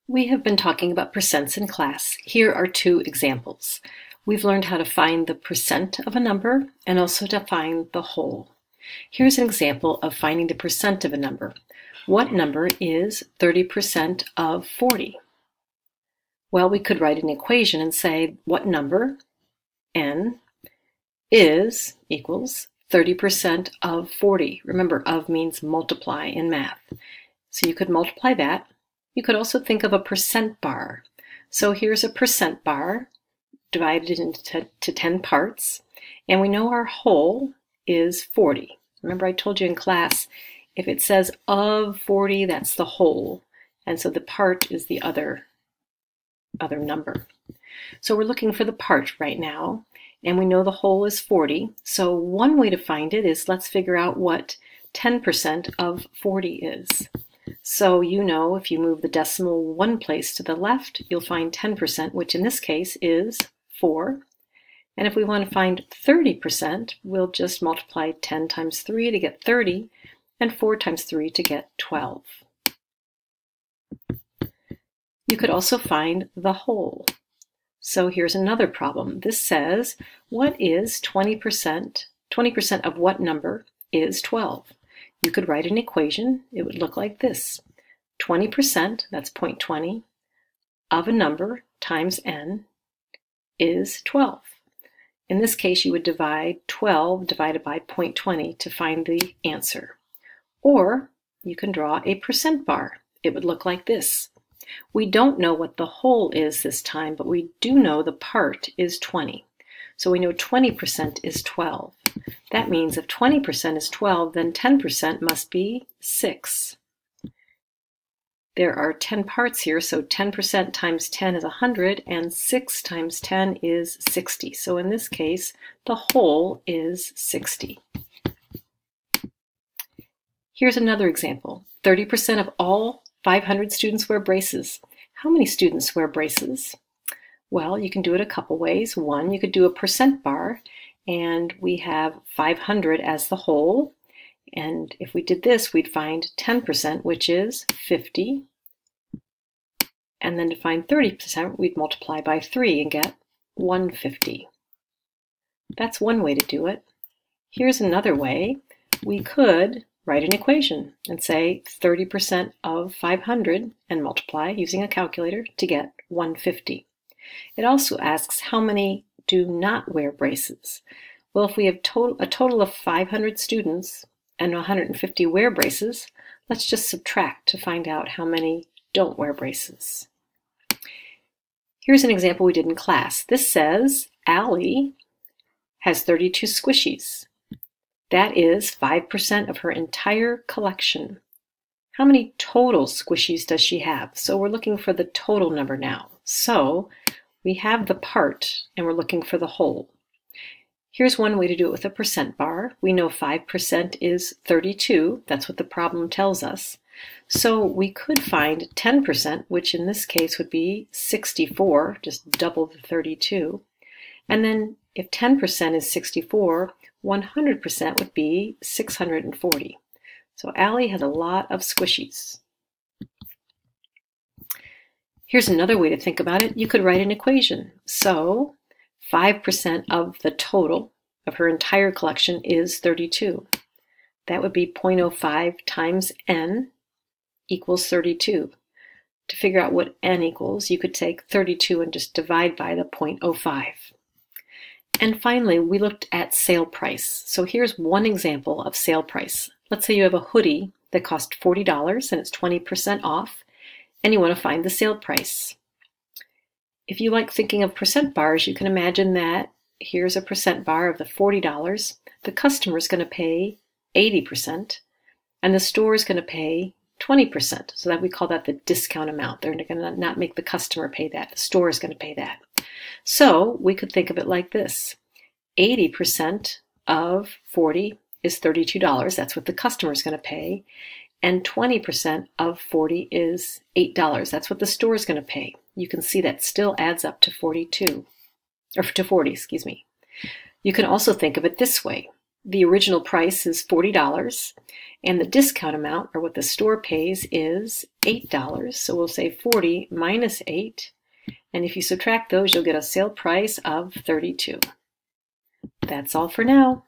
We have been talking about percents in class. Here are two examples. We've learned how to find the percent of a number and also to find the whole. Here's an example of finding the percent of a number. What number is 30% of 40? Well, we could write an equation and say what number, n, is equals 30% of 40. Remember, of means multiply in math. So you could multiply that. You could also think of a percent bar. So here's a percent bar divided into 10 parts, and we know our whole is 40. Remember I told you in class, if it says of 40, that's the whole, and so the part is the other number. So we're looking for the part right now, and we know the whole is 40. So one way to find it is let's figure out what 10% of 40 is. So you know if you move the decimal one place to the left, you'll find 10%, which in this case is 4. And if we want to find 30%, we'll just multiply 10 times 3 to get 30, and 4 times 3 to get 12. You could also find the whole. So here's another problem. This says, what is 20%? 20% of what number is 12? You could write an equation. It would look like this. 20%, that's 0.20, of a number times n is 12. In this case, you would divide 12 divided by 0.20 to find the answer. Or you can draw a percent bar. It would look like this. We don't know what the whole is this time, but we do know the part is 20. So we know 20% is 12. That means if 20% is 12, then 10% must be 6. There are 10 parts here, so 10% times 10 is 100, and 6 times 10 is 60. So in this case, the whole is 60. Here's another example. 30% of all 500 students wear braces. How many students wear braces? Well, you can do it a couple ways. One, you could do a percent bar, and we have 500 as the whole. And if we did this, we'd find 10%, which is 50. And then to find 30%, we'd multiply by 3 and get 150. That's one way to do it. Here's another way. We could write an equation and say 30% of 500 and multiply using a calculator to get 150. It also asks how many do not wear braces. Well, if we have a total of 500 students and 150 wear braces, let's just subtract to find out how many don't wear braces. Here's an example we did in class. This says Allie has 32 squishies. That is 5% of her entire collection. How many total squishies does she have? So we're looking for the total number now. So we have the part and we're looking for the whole. Here's one way to do it with a percent bar. We know 5% is 32. That's what the problem tells us. So we could find 10%, which in this case would be 64, just double the 32. And then if 10% is 64, 100% would be 640. So Allie has a lot of squishies. Here's another way to think about it. You could write an equation. So 5% of the total of her entire collection is 32. That would be 0.05 times n equals 32. To figure out what n equals, you could take 32 and just divide by the 0.05. And finally, we looked at sale price. So here's one example of sale price. Let's say you have a hoodie that cost $40 and it's 20% off, and you want to find the sale price. If you like thinking of percent bars, you can imagine that here's a percent bar of the $40. The customer is going to pay 80%, and the store is going to pay 20%. So that we call that the discount amount. They're going to not make the customer pay that. The store is going to pay that. So we could think of it like this. 80% of 40 is $32. That's what the customer is going to pay. And 20% of 40 is $8. That's what the store is going to pay. You can see that still adds up to 40, excuse me. You can also think of it this way. the original price is $40, and the discount amount, or what the store pays, is $8. So we'll say 40 minus 8, and if you subtract those, you'll get a sale price of $32. That's all for now.